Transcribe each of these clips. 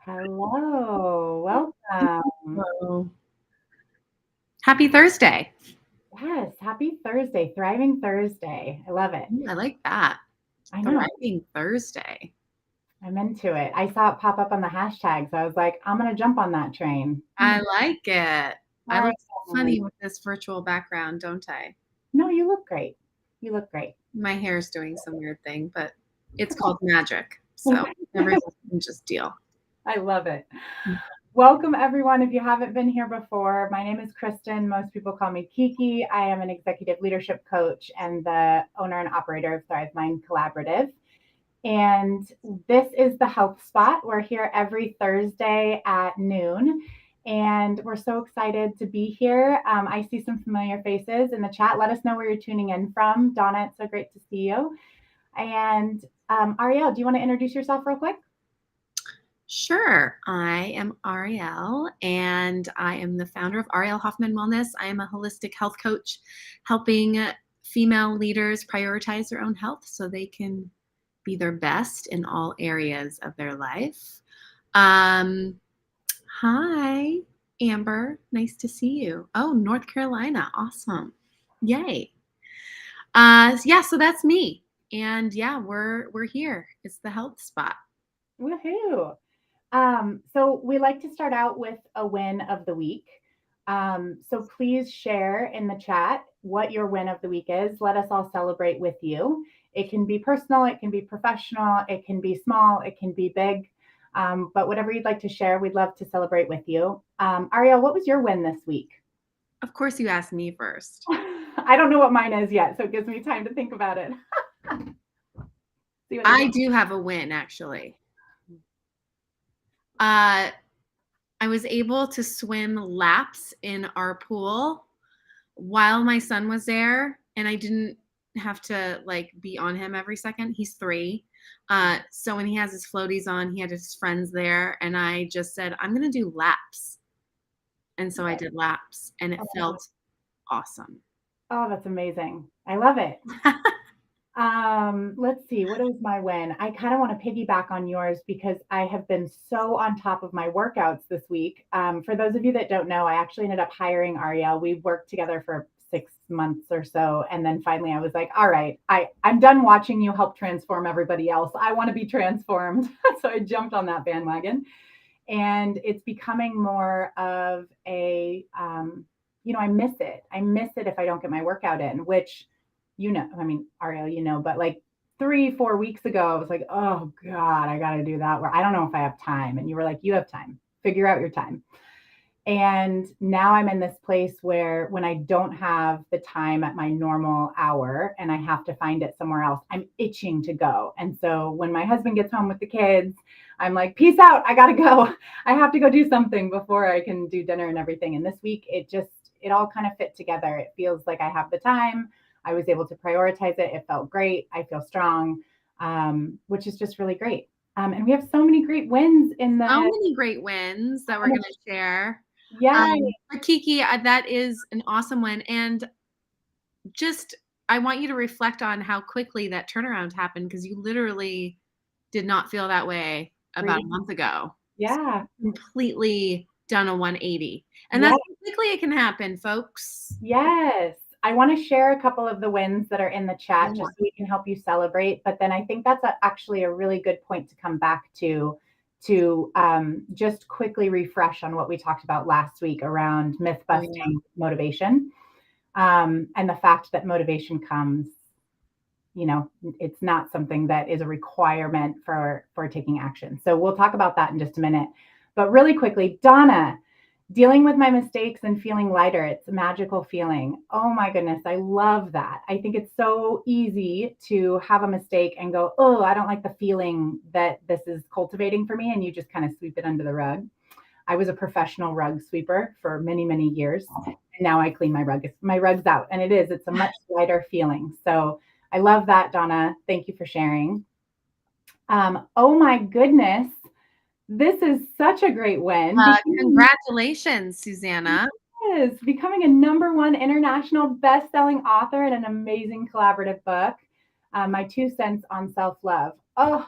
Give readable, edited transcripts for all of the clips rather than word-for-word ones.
Hello, welcome. Hello. Happy Thursday. Yes, happy Thursday, thriving Thursday. I love it. Ooh, I like that. I know, Thriving Thursday. I'm into it. I saw it pop up on the hashtags. I was like, I'm going to jump on that train. I like it. I I look so know. funny with this virtual background, don't I? No, you look great. You look great. My hair is doing some weird thing, but it's called magic. So everyone can just deal. I love it. Welcome, everyone. If you haven't been here before, my name is Kristen. Most people call me Kiki. I am an executive leadership coach and the owner and operator of Thrive Mind Collaborative. And this is the Health Spot. We're here every Thursday at noon. And we're so excited to be here. I see some familiar faces in the chat. Let us know where you're tuning in from. Donna, it's so great to see you. And Ariel, do you want to introduce yourself real quick? Sure. I am Ariel, and I am the founder of Ariel Hoffman Wellness. I am a holistic health coach helping female leaders prioritize their own health so they can be their best in all areas of their life. Hi, Amber. Nice to see you. Oh, North Carolina. Awesome. Yay. Yeah, so that's me. And yeah, we're here. It's the health spot. Woohoo! So we like to start out with a win of the week. So please share in the chat what your win of the week is. Let us all celebrate with you. It can be personal, it can be professional, it can be small, it can be big. But whatever you'd like to share, we'd love to celebrate with you. Ariel, what was your win this week? Of course, you asked me first. I don't know what mine is yet, so it gives me time to think about it. I do have a win, actually. I was able to swim laps in our pool while my son was there, and I didn't have to like be on him every second. He's 3. So when he has his floaties on, he had his friends there, and I just said, I'm going to do laps. And so I did laps, and it felt awesome. Oh, that's amazing. I love it. Let's see, what is my win? I kind of want to piggyback on yours because I have been so on top of my workouts this week. For those of you that don't know, I actually ended up hiring Ariel. We worked together for 6 months or so. And then finally I was like, all right, I'm done watching you help transform everybody else. I want to be transformed. So I jumped on that bandwagon. And it's becoming more of a, I miss it. I miss it if I don't get my workout in, which, Ariel, but like 3-4 weeks ago, I was like, oh God, I got to do that. Where I don't know if I have time. And you were like, you have time, figure out your time. And now I'm in this place where when I don't have the time at my normal hour and I have to find it somewhere else, I'm itching to go. And so when my husband gets home with the kids, I'm like, peace out. I got to go. I have to go do something before I can do dinner and everything. And this week, it all kind of fit together. It feels like I have the time. I was able to prioritize it. It felt great. I feel strong, which is just really great. And we have so many great wins in the. So many great wins that we're going to share. Yeah. For Kiki, that is an awesome win. And just, I want you to reflect on how quickly that turnaround happened because you literally did not feel that way about a month ago. Yeah. So completely done a 180. And that's how quickly it can happen, folks. Yes. I want to share a couple of the wins that are in the chat just so we can help you celebrate. But then I think that's actually a really good point to come back to just quickly refresh on what we talked about last week around myth busting motivation, and the fact that motivation comes, it's not something that is a requirement for taking action. So we'll talk about that in just a minute. But really quickly, Donna, dealing with my mistakes and feeling lighter. It's a magical feeling. Oh my goodness. I love that. I think it's so easy to have a mistake and go, oh, I don't like the feeling that this is cultivating for me. And you just kind of sweep it under the rug. I was a professional rug sweeper for many, many years. And now I clean my rugs out. And it's a much lighter feeling. So I love that, Donna. Thank you for sharing. Oh my goodness. This is such a great win. Congratulations, Susanna. Yes, becoming a #1 international best-selling author and an amazing collaborative book, My 2 Cents on Self-Love. Oh,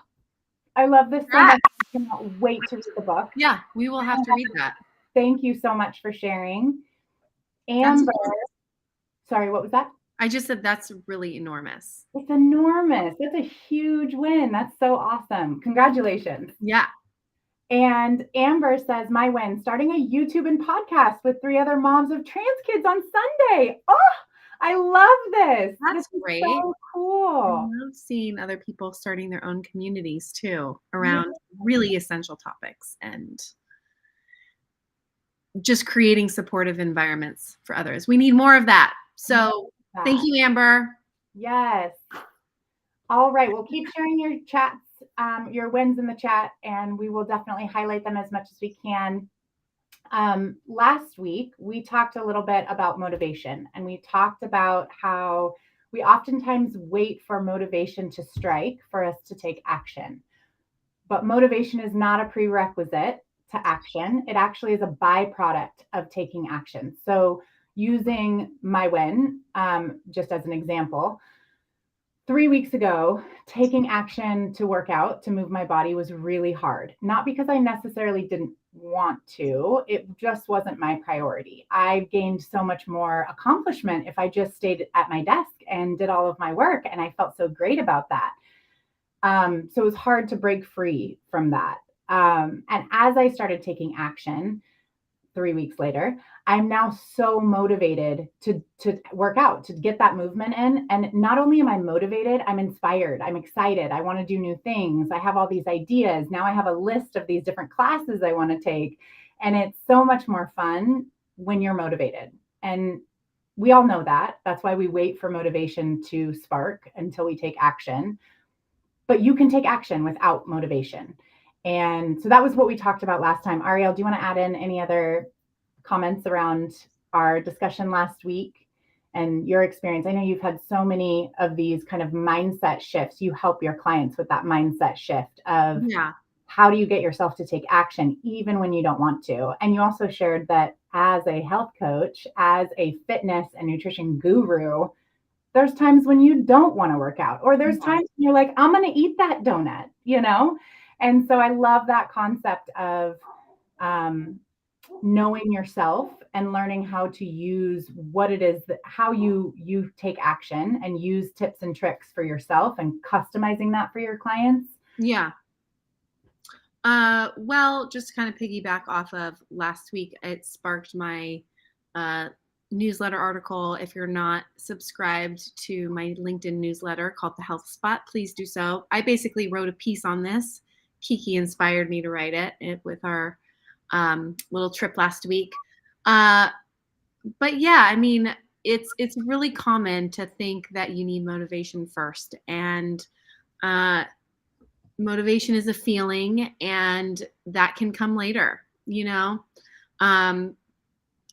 I love this so much. cannot wait to read the book. Yeah, we will have to read that. Thank you so much for sharing. That's Amber, sorry, what was that? I just said that's really enormous. It's enormous. That's a huge win. That's so awesome. Congratulations. Yeah. And Amber says, my win, starting a YouTube and podcast with 3 other moms of trans kids on Sunday. Oh, I love this. That's This great. is so I cool. love seeing other people starting their own communities too Yeah. around really essential topics and just creating supportive environments for others. We need more of that. So thank you, Amber. Yes. All right. Well, keep sharing your chats, your wins in the chat, and we will definitely highlight them as much as we can. Last week, we talked a little bit about motivation, and we talked about how we oftentimes wait for motivation to strike for us to take action. But motivation is not a prerequisite to action. It actually is a byproduct of taking action. So, using my win just as an example, 3 weeks ago, taking action to work out, to move my body was really hard. Not because I necessarily didn't want to, it just wasn't my priority. I gained so much more accomplishment if I just stayed at my desk and did all of my work. And I felt so great about that. So it was hard to break free from that. And as I started taking action, 3 weeks later, I'm now so motivated to work out, to get that movement in. And not only am I motivated, I'm inspired. I'm excited. I want to do new things. I have all these ideas. Now I have a list of these different classes I want to take. And it's so much more fun when you're motivated. And we all know that. That's why we wait for motivation to spark until we take action. But you can take action without motivation. And so that was what we talked about last time. Ariel, do you want to add in any other comments around our discussion last week and your experience? I know you've had so many of these kind of mindset shifts. You help your clients with that mindset shift of how do you get yourself to take action even when you don't want to? And you also shared that as a health coach, as a fitness and nutrition guru, there's times when you don't want to work out, or there's times when you're like, I'm going to eat that donut, you know? And so I love that concept of knowing yourself and learning how to use what it is that how you take action and use tips and tricks for yourself and customizing that for your clients. Yeah. Well, just to kind of piggyback off of last week, it sparked my newsletter article. If you're not subscribed to my LinkedIn newsletter called The Health Spot, please do so. I basically wrote a piece on this. Kiki inspired me to write it with our little trip last week. But yeah, I mean, it's really common to think that you need motivation first, and motivation is a feeling, and that can come later, you know?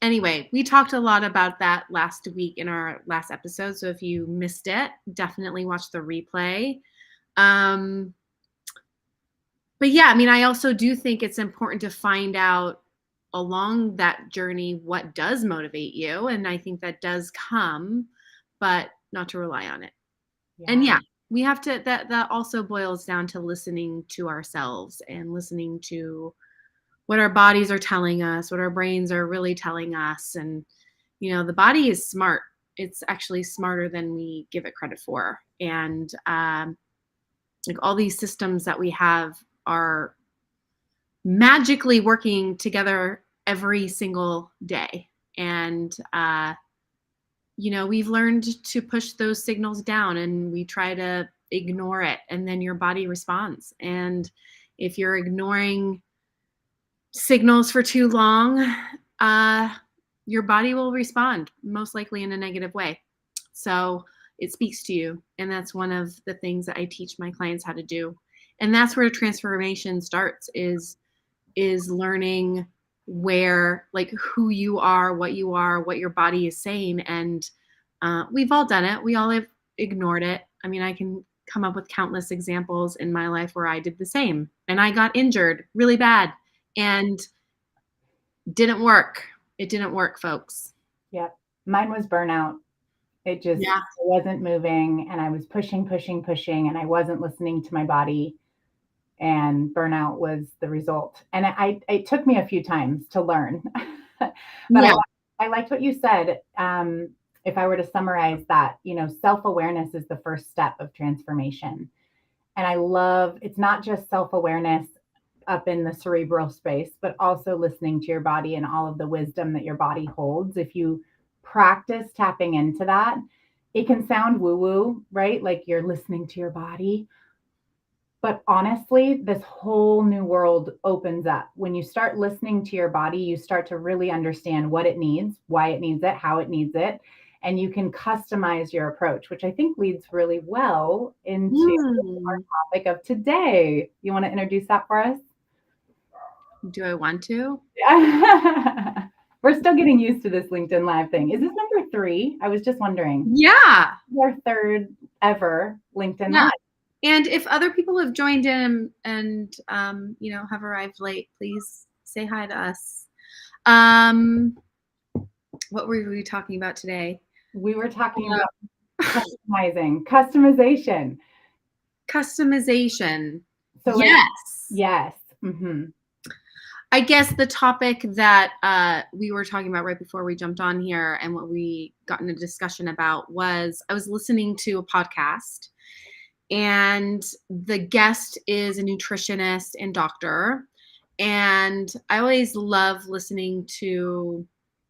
Anyway, we talked a lot about that last week in our last episode. So if you missed it, definitely watch the replay. But yeah, I mean, I also do think it's important to find out along that journey what does motivate you. And I think that does come, but not to rely on it. Yeah. And yeah, we have to, that also boils down to listening to ourselves and listening to what our bodies are telling us, what our brains are really telling us. And, you know, the body is smart. It's actually smarter than we give it credit for. And like all these systems that we have are magically working together every single day. And, you know, we've learned to push those signals down and we try to ignore it. And then your body responds. And if you're ignoring signals for too long, your body will respond, most likely in a negative way. So it speaks to you. And that's one of the things that I teach my clients how to do. And that's where transformation starts, is learning where, like, who you are, what your body is saying. And we've all done it. We all have ignored it. I mean, I can come up with countless examples in my life where I did the same and I got injured really bad and didn't work. It didn't work, folks. Yep. Mine was burnout. It just wasn't moving, and I was pushing, and I wasn't listening to my body. and burnout was the result. And it took me a few times to learn. But Yeah. I liked what you said. If I were to summarize that, self-awareness is the first step of transformation. And I love, it's not just self-awareness up in the cerebral space, but also listening to your body and all of the wisdom that your body holds. If you practice tapping into that, it can sound woo woo, right? Like you're listening to your body. But honestly, this whole new world opens up. When you start listening to your body, you start to really understand what it needs, why it needs it, how it needs it. And you can customize your approach, which I think leads really well into our Mm. topic of today. You want to introduce that for us? Do I want to? We're still getting used to this LinkedIn Live thing. Is this number 3? I was just wondering. Yeah. Our third ever LinkedIn Yeah. Live. And if other people have joined in and have arrived late, please say hi to us. What were we talking about today? We were talking about customization. Customization. So yes. Yes. Mm-hmm. I guess the topic that we were talking about right before we jumped on here and what we got in a discussion about was I was listening to a podcast, and the guest is a nutritionist and doctor. And I always love listening to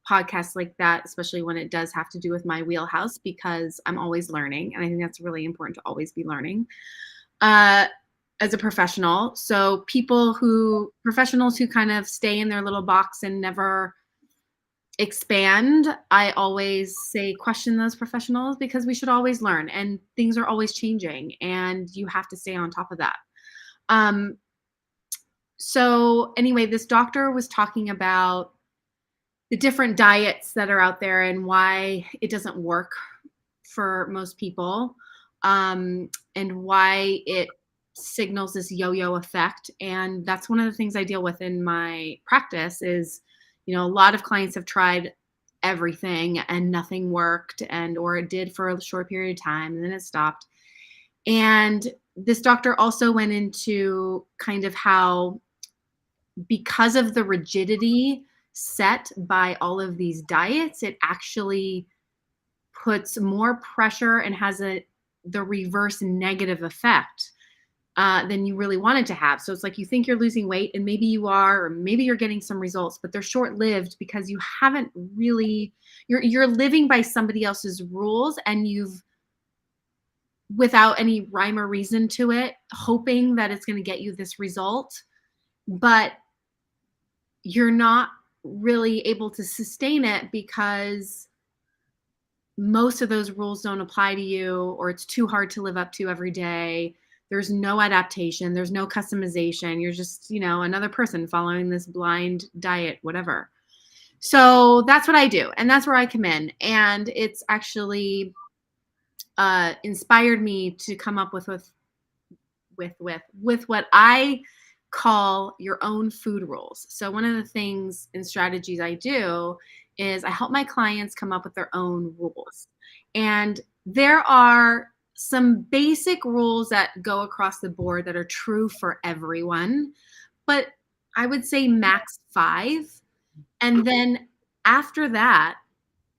podcasts like that, especially when it does have to do with my wheelhouse, because I'm always learning. And I think that's really important to always be learning uh, as a professional. So professionals who kind of stay in their little box and never expand, I always say question those professionals, because we should always learn and things are always changing and you have to stay on top of that. So anyway, this doctor was talking about the different diets that are out there and why it doesn't work for most people, and why it signals this yo-yo effect. And that's one of the things I deal with in my practice is, a lot of clients have tried everything and nothing worked, or it did for a short period of time and then it stopped. And this doctor also went into kind of how, because of the rigidity set by all of these diets, it actually puts more pressure and has the reverse negative effect than you really wanted to have. So it's like you think you're losing weight, and maybe you are, or maybe you're getting some results, but they're short-lived because you haven't really, you're living by somebody else's rules, and you've, without any rhyme or reason to it, hoping that it's going to get you this result, but you're not really able to sustain it because most of those rules don't apply to you, or it's too hard to live up to every day. There's no adaptation. There's no customization. You're just, another person following this blind diet, whatever. So that's what I do. And that's where I come in. And it's actually inspired me to come up with what I call your own food rules. So one of the things and strategies I do is I help my clients come up with their own rules. And there are some basic rules that go across the board that are true for everyone, but I would say max 5. And then after that,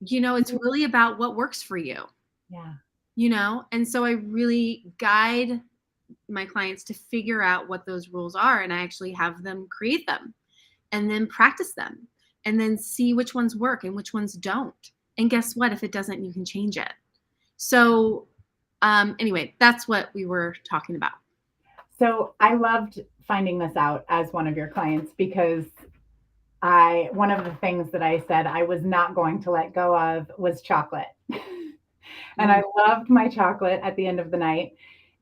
it's really about what works for you. Yeah. And so I really guide my clients to figure out what those rules are, and I actually have them create them and then practice them and then see which ones work and which ones don't. And guess what? If it doesn't, you can change it. So anyway, that's what we were talking about. So I loved finding this out as one of your clients, because one of the things that I said I was not going to let go of was chocolate. And I loved my chocolate at the end of the night.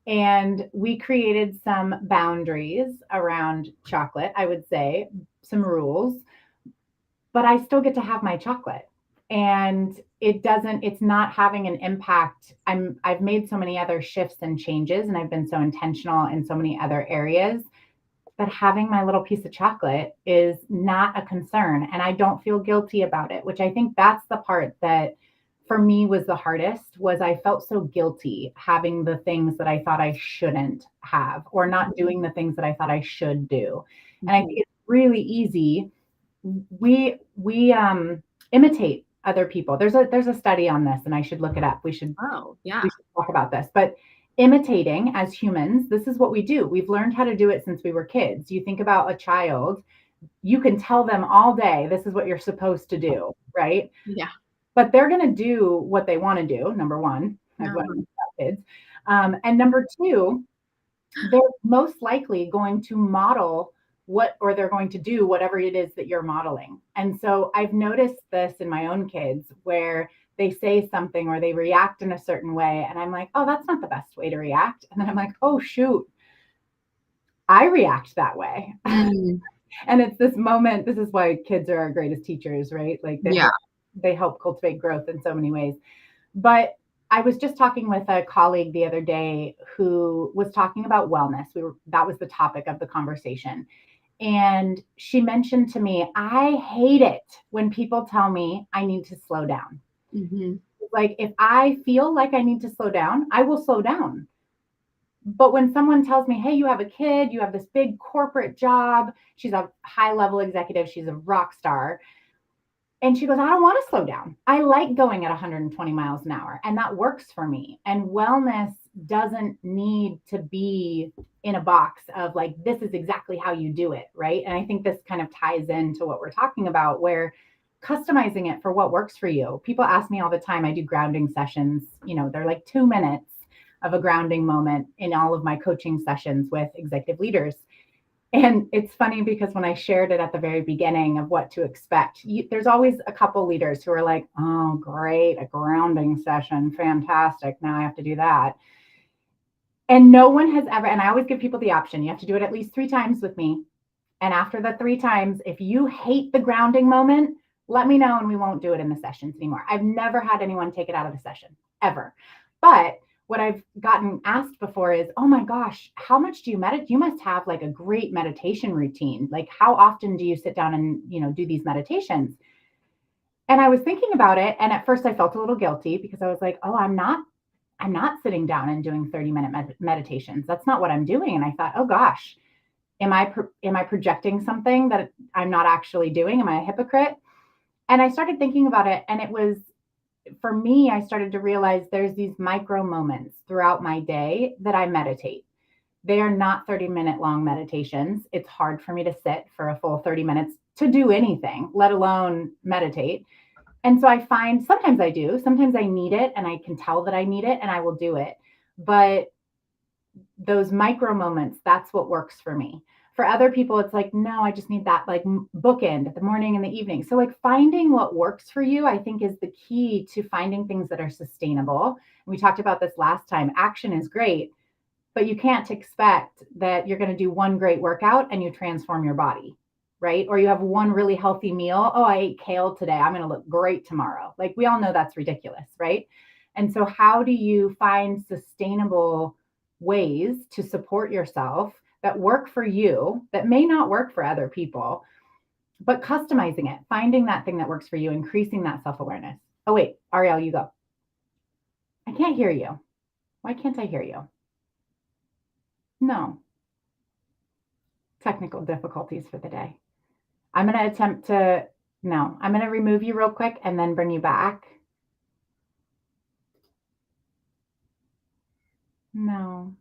And we created some boundaries around chocolate, I would say, some rules, but I still get to have my chocolate. And it's not having an impact. I've made so many other shifts and changes, and I've been so intentional in so many other areas, that having my little piece of chocolate is not a concern. And I don't feel guilty about it, which I think that's the part that for me was the hardest was I felt so guilty having the things that I thought I shouldn't have or not doing the things that I thought I should do. And I Mhm. think it's really easy. We imitate other people. There's a study on this and I should look it up. Oh, We yeah. should talk about this. But imitating as humans, this is what we do. We've learned how to do it since we were kids. You think about a child, you can tell them all day, this is what you're supposed to do, right? Yeah. But they're going to do what they want to do. Number one, I've No. learned about kids. And number two, they're most likely going to model what, or they're going to do whatever it is that you're modeling. And so I've noticed this in my own kids where they say something or they react in a certain way. And I'm like, oh, that's not the best way to react. And then I'm like, oh, shoot, I react that way. Mm, And it's this moment. This is why kids are our greatest teachers, right? Like yeah. they help cultivate growth in so many ways. But I was just talking with a colleague the other day who was talking about wellness. That was the topic of the conversation. And she mentioned to me, I hate it when people tell me I need to slow down. Hmm. Like if I feel like I need to slow down, I will slow down. But when someone tells me, hey, you have a kid, you have this big corporate job, she's a high level executive, she's a rock star, and she goes, I don't want to slow down. I like going at 120 miles an hour, and that works for me. And wellness doesn't need to be in a box of like, this is exactly how you do it. Right. And I think this kind of ties into what we're talking about, where customizing it for what works for you. People ask me all the time, I do grounding sessions, they're like 2 minutes of a grounding moment in all of my coaching sessions with executive leaders. And it's funny because when I shared it at the very beginning of what to expect, there's always a couple leaders who are like, oh, great, a grounding session, fantastic. Now I have to do that. And no one has ever, and I always give people the option, you have to do it at least 3 times with me. And after the 3 times, if you hate the grounding moment, let me know and we won't do it in the sessions anymore. I've never had anyone take it out of the session, ever. But what I've gotten asked before is, oh my gosh, how much do you meditate? You must have like a great meditation routine. Like how often do you sit down and, do these meditations? And I was thinking about it. And at first I felt a little guilty because I was like, oh, I'm not sitting down and doing 30-minute meditations. That's not what I'm doing. And I thought, oh gosh, am I projecting something that I'm not actually doing? Am I a hypocrite? And I started thinking about it, and it was, for me, I started to realize there's these micro moments throughout my day that I meditate. They are not 30-minute long meditations. It's hard for me to sit for a full 30 minutes to do anything, let alone meditate. And so I find sometimes I do, sometimes I need it and I can tell that I need it and I will do it. But those micro moments, that's what works for me. For other people, it's like, no, I just need that like bookend, the morning and the evening. So, like, finding what works for you, I think, is the key to finding things that are sustainable. We talked about this last time. Action is great, but you can't expect that you're going to do one great workout and you transform your body, right? Or you have one really healthy meal. Oh, I ate kale today, I'm going to look great tomorrow. Like, we all know that's ridiculous, right? And so how do you find sustainable ways to support yourself that work for you, that may not work for other people, but customizing it, finding that thing that works for you, increasing that self-awareness? Oh, wait, Ariel, you go. I can't hear you. Why can't I hear you? No. Technical difficulties for the day. I'm going to attempt to, no, I'm going to remove you real quick and then bring you back. No.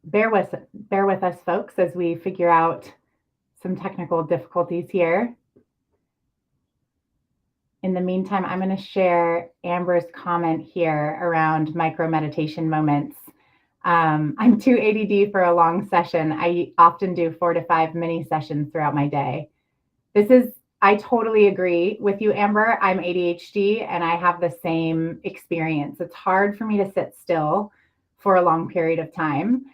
Bear with us, folks, as we figure out some technical difficulties here. In the meantime, I'm going to share Amber's comment here around micro meditation moments. I'm too ADD for a long session. I often do 4 to 5 mini sessions throughout my day. I totally agree with you, Amber. I'm ADHD and I have the same experience. It's hard for me to sit still for a long period of time.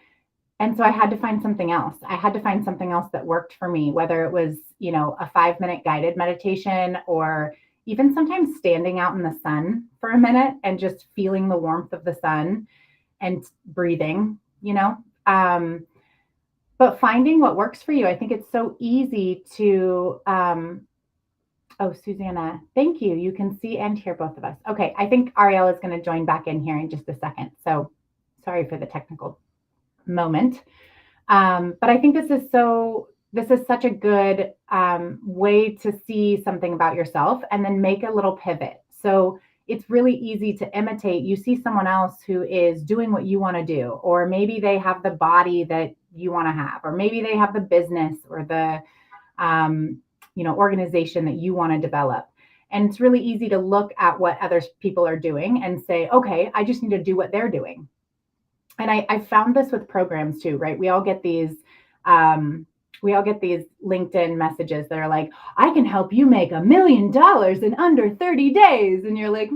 And so I had to find something else. I had to find something else that worked for me, whether it was, a 5-minute guided meditation or even sometimes standing out in the sun for a minute and just feeling the warmth of the sun and breathing. But finding what works for you, I think it's so easy to, oh, Susanna, thank you. You can see and hear both of us. Okay, I think Ariel is going to join back in here in just a second. So sorry for the technical moment. But I think this is such a good way to see something about yourself and then make a little pivot. So it's really easy to imitate. You see someone else who is doing what you want to do, or maybe they have the body that you want to have, or maybe they have the business or the organization that you want to develop. And it's really easy to look at what other people are doing and say, okay, I just need to do what they're doing. And I found this with programs too, right? Um, we all get these LinkedIn messages that are like, I can help you make $1 million in under 30 days. And you're like,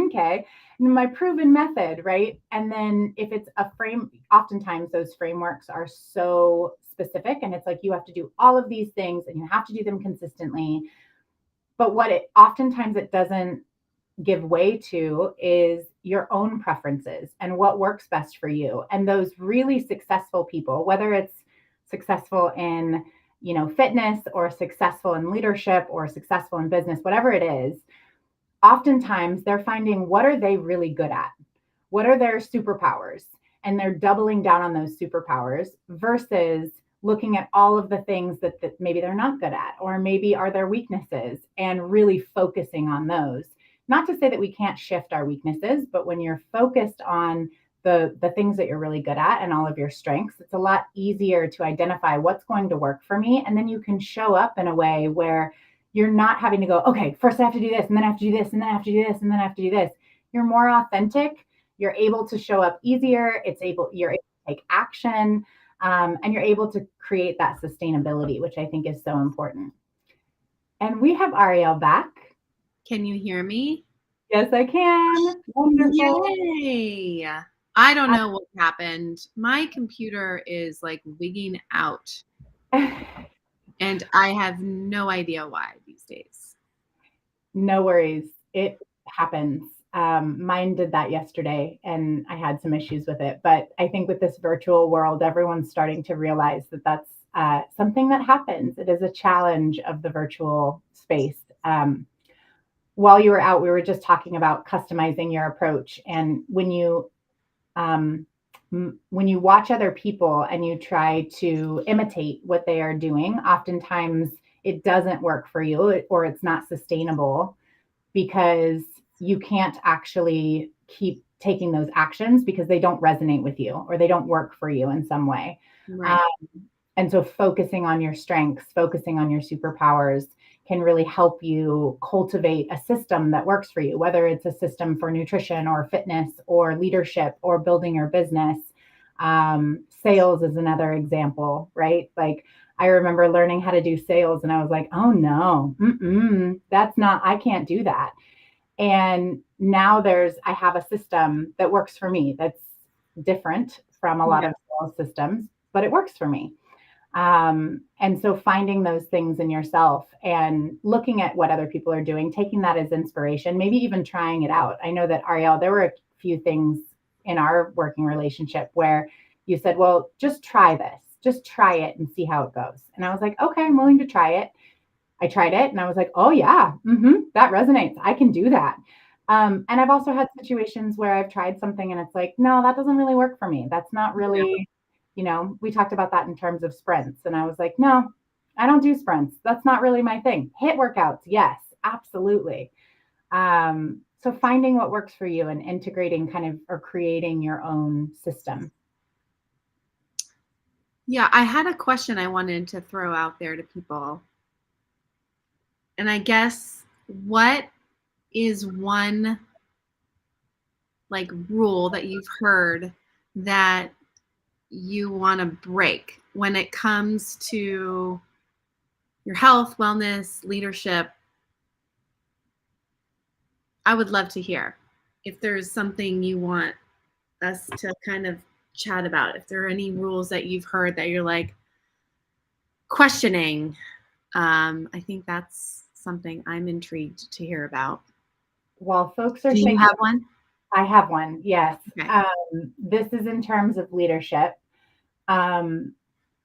okay. My proven method, right? And then if it's a frame, oftentimes those frameworks are so specific and it's like, you have to do all of these things and you have to do them consistently. But oftentimes it doesn't give way to is your own preferences and what works best for you. And those really successful people, whether it's successful in, fitness or successful in leadership or successful in business, whatever it is, oftentimes they're finding what are they really good at? What are their superpowers? And they're doubling down on those superpowers versus looking at all of the things that maybe they're not good at, or maybe are their weaknesses and really focusing on those. Not to say that we can't shift our weaknesses, but when you're focused on the things that you're really good at and all of your strengths, it's a lot easier to identify what's going to work for me. And then you can show up in a way where you're not having to go, okay, first I have to do this, and then I have to do this, and then I have to do this, and then I have to do this. You're more authentic. You're able to show up easier. You're able to take action, and you're able to create that sustainability, which I think is so important. And we have Ariel back. Can you hear me? Yes, I can. Wonderful. Yay! I don't know what happened. My computer is like wigging out. And I have no idea why these days. No worries. It happens. Mine did that yesterday and I had some issues with it. But I think with this virtual world, everyone's starting to realize that that's something that happens. It is a challenge of the virtual space. While you were out, we were just talking about customizing your approach. And when you watch other people and you try to imitate what they are doing, oftentimes it doesn't work for you or it's not sustainable because you can't actually keep taking those actions because they don't resonate with you or they don't work for you in some way. Right. And so focusing on your strengths, focusing on your superpowers can really help you cultivate a system that works for you, whether it's a system for nutrition or fitness or leadership or building your business. Sales is another example, right? Like I remember learning how to do sales and I was like, oh no, I can't do that. And now I have a system that works for me that's different from a lot of sales systems, but it works for me. And so finding those things in yourself and looking at what other people are doing, taking that as inspiration, maybe even trying it out. I know that Ariel, there were a few things in our working relationship where you said, well, just try this, just try it and see how it goes. And I was like, okay, I'm willing to try it. I tried it and I was like, oh yeah, that resonates. I can do that. And I've also had situations where I've tried something and it's like, no, that doesn't really work for me. That's not really, we talked about that in terms of sprints. And I was like, no, I don't do sprints. That's not really my thing. HIIT workouts. Yes, absolutely. So finding what works for you and integrating or creating your own system. Yeah, I had a question I wanted to throw out there to people. And I guess what is one like rule that you've heard that you want to break when it comes to your health, wellness, leadership? I would love to hear if there's something you want us to kind of chat about. If there are any rules that you've heard that you're like questioning, I think that's something I'm intrigued to hear about. While folks are Do you have one? I have one, yes. Okay. This is in terms of leadership. um,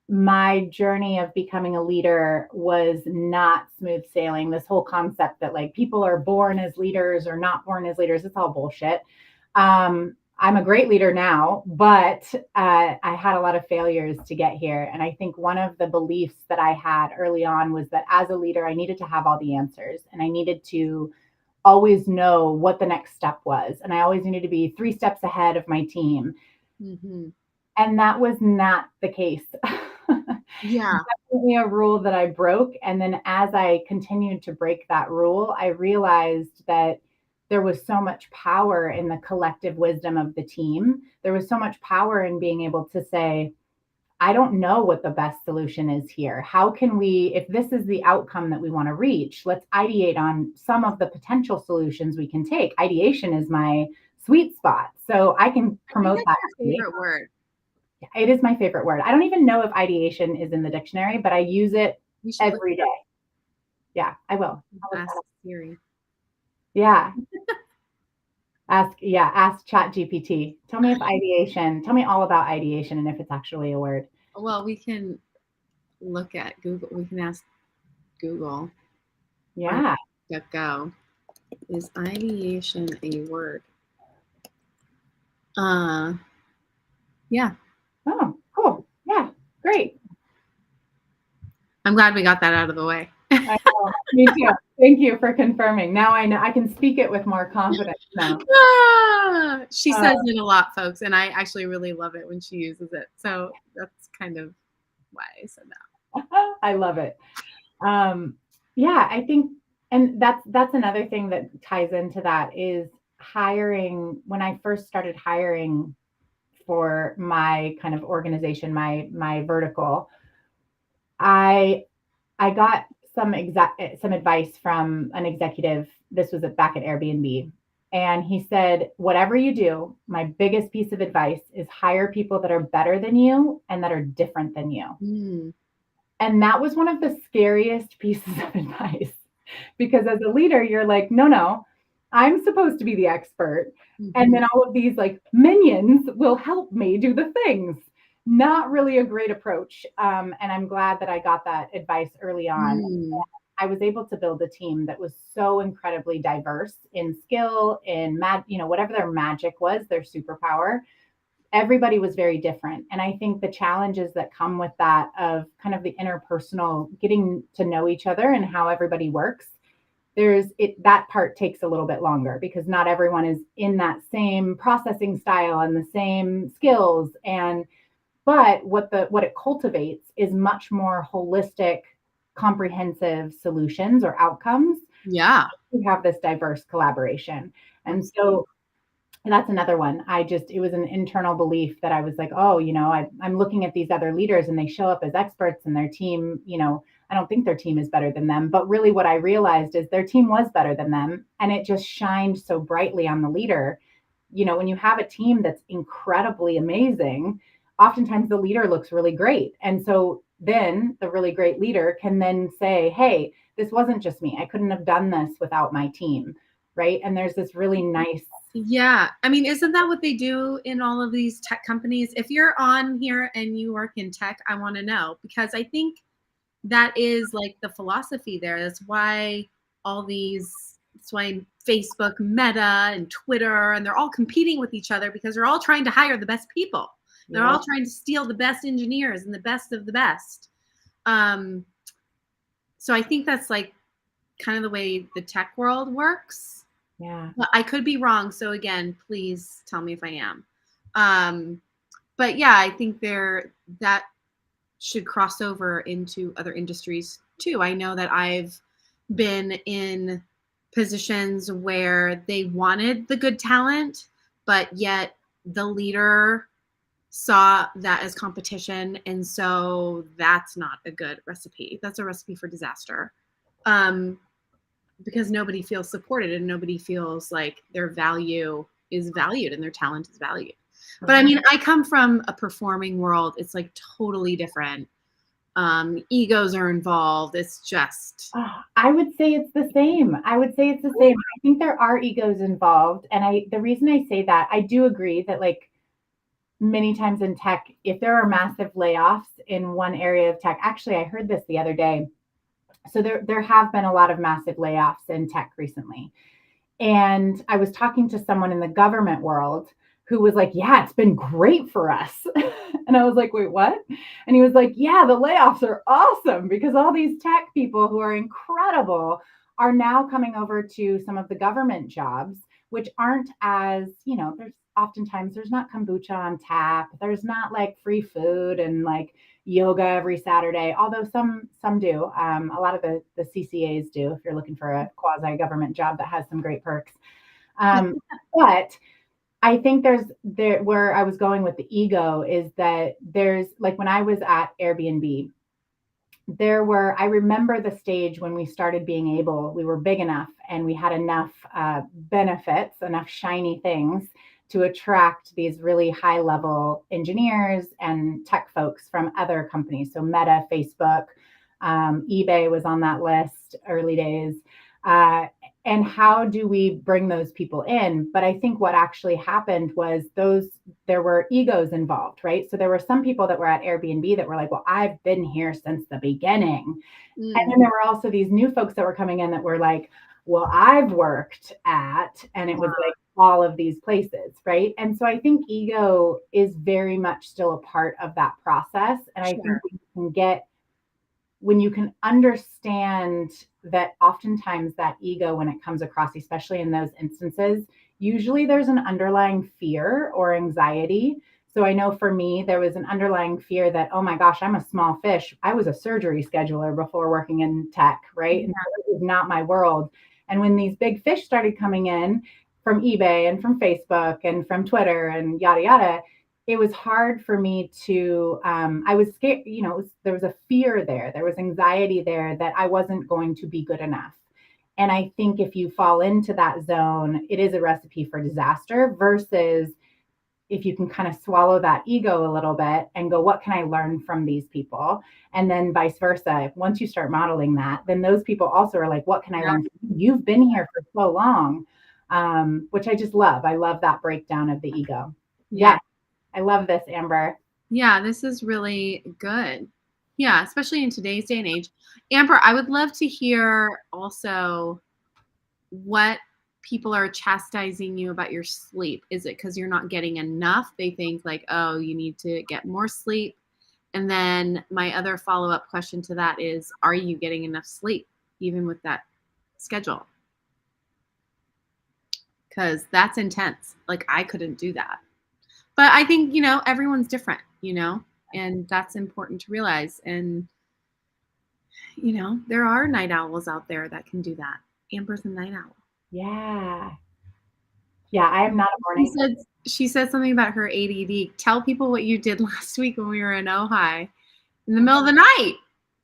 my journey of becoming a leader was not smooth sailing. This whole concept that like people are born as leaders or not born as leaders, it's all bullshit. I'm a great leader now, but I had a lot of failures to get here. And I think one of the beliefs that I had early on was that as a leader, I needed to have all the answers and I needed to always know what the next step was. And I always needed to be 3 steps ahead of my team. Mm-hmm. And that was not the case. Yeah. Definitely a rule that I broke. And then as I continued to break that rule, I realized that there was so much power in the collective wisdom of the team. There was so much power in being able to say, I don't know what the best solution is here. How can we, if this is the outcome that we want to reach, let's ideate on some of the potential solutions we can take. Ideation is my sweet spot. So I can I think promote that's that. your favorite word. It is my favorite word. I don't even know if ideation is in the dictionary, but I use it We should look every day. Yeah, I will. I'll look ask that up. Siri. Yeah. Ask Chat GPT. Tell me tell me all about ideation and if it's actually a word. Well, we can look at Google. We can ask Google or Yeah. go. Is ideation a word? Yeah. Oh, cool. Yeah. Great. I'm glad we got that out of the way. I know. Me too. Thank you for confirming. Now I know I can speak it with more confidence now. She says it a lot, folks, and I actually really love it when she uses it. So that's kind of why I said that. I love it. Yeah, I think, and that's another thing that ties into that is hiring. When I first started hiring for my kind of organization, my vertical, I I got some advice from an executive. This was back at Airbnb. And he said, whatever you do, my biggest piece of advice is hire people that are better than you and that are different than you. Mm. And that was one of the scariest pieces of advice because as a leader, you're like, no, I'm supposed to be the expert. And then all of these like minions will help me do the things. Not really a great approach. And I'm glad that I got that advice early on. Mm. I was able to build a team that was so incredibly diverse in skill, in whatever their magic was, their superpower. Everybody was very different. And I think the challenges that come with that of kind of the interpersonal, getting to know each other and how everybody works, that part takes a little bit longer because not everyone is in that same processing style and the same skills. But what it cultivates is much more holistic, comprehensive solutions or outcomes. Yeah. We have this diverse collaboration. And so that's another one. It was an internal belief that I was like, oh, I'm looking at these other leaders and they show up as experts and their team, I don't think their team is better than them. But really what I realized is their team was better than them. And it just shined so brightly on the leader. When you have a team that's incredibly amazing, oftentimes the leader looks really great. And so then the really great leader can then say, hey, this wasn't just me. I couldn't have done this without my team. Right. And there's this really nice. Yeah. I mean, isn't that what they do in all of these tech companies? If you're on here and you work in tech, I want to know because I think that is like the philosophy there. That's why Facebook, Meta, and Twitter, and they're all competing with each other because they're all trying to hire the best people. They're all trying to steal the best engineers and the best of the best. So I think that's like kind of the way the tech world works. Yeah. But I could be wrong. So again, please tell me if I am. But yeah, I think that should cross over into other industries too. I know that I've been in positions where they wanted the good talent, but yet the leader saw that as competition. And so that's not a good recipe. That's a recipe for disaster. Because nobody feels supported and nobody feels like their value is valued and their talent is valued. But I mean, I come from a performing world. It's like totally different. Egos are involved. It's just. I would say it's the same. I think there are egos involved. And the reason I say that, I do agree that like many times in tech, if there are massive layoffs in one area of tech, actually, I heard this the other day. So there have been a lot of massive layoffs in tech recently. And I was talking to someone in the government world who was like, yeah, it's been great for us. And I was like, wait, what? And he was like, yeah, the layoffs are awesome because all these tech people who are incredible are now coming over to some of the government jobs, which aren't as, there's oftentimes there's not kombucha on tap. There's not like free food and like yoga every Saturday, although some do. A lot of the CCAs do if you're looking for a quasi government job that has some great perks. But I think there where I was going with the ego is that there's like when I was at Airbnb, I remember the stage when we started being able, we were big enough and we had enough benefits, enough shiny things to attract these really high level engineers and tech folks from other companies. So Meta, Facebook, eBay was on that list early days. And how do we bring those people in? But I think what actually happened was there were egos involved, right? So there were some people that were at Airbnb that were like, well, I've been here since the beginning. And then there were also these new folks that were coming in that were like, well, I've worked at, and it was like all of these places, right? And so I think ego is very much still a part of that process. And I think when you can understand that oftentimes that ego, when it comes across, especially in those instances, usually there's an underlying fear or anxiety. So I know for me, there was an underlying fear that, oh my gosh, I'm a small fish. I was a surgery scheduler before working in tech, right? And so it was not my world. And when these big fish started coming in from eBay and from Facebook and from Twitter and yada, yada, it was hard for me to, I was scared, there was a fear there. There was anxiety there that I wasn't going to be good enough. And I think if you fall into that zone, it is a recipe for disaster versus if you can kind of swallow that ego a little bit and go, what can I learn from these people? And then vice versa. Once you start modeling that, then those people also are like, what can I learn from you? You've been here for so long, which I just love. I love that breakdown of the ego. Yeah. I love this, Amber. Yeah, this is really good. Yeah, especially in today's day and age. Amber, I would love to hear also what people are chastising you about your sleep. Is it because you're not getting enough? They think like, oh, you need to get more sleep. And then my other follow-up question to that is, are you getting enough sleep even with that schedule? Because that's intense. Like I couldn't do that. But I think, everyone's different, and that's important to realize. And, there are night owls out there that can do that. Amber's a night owl. Yeah. Yeah, I am not a morning. She said something about her ADD. Tell people what you did last week when we were in Ojai in the middle of the night.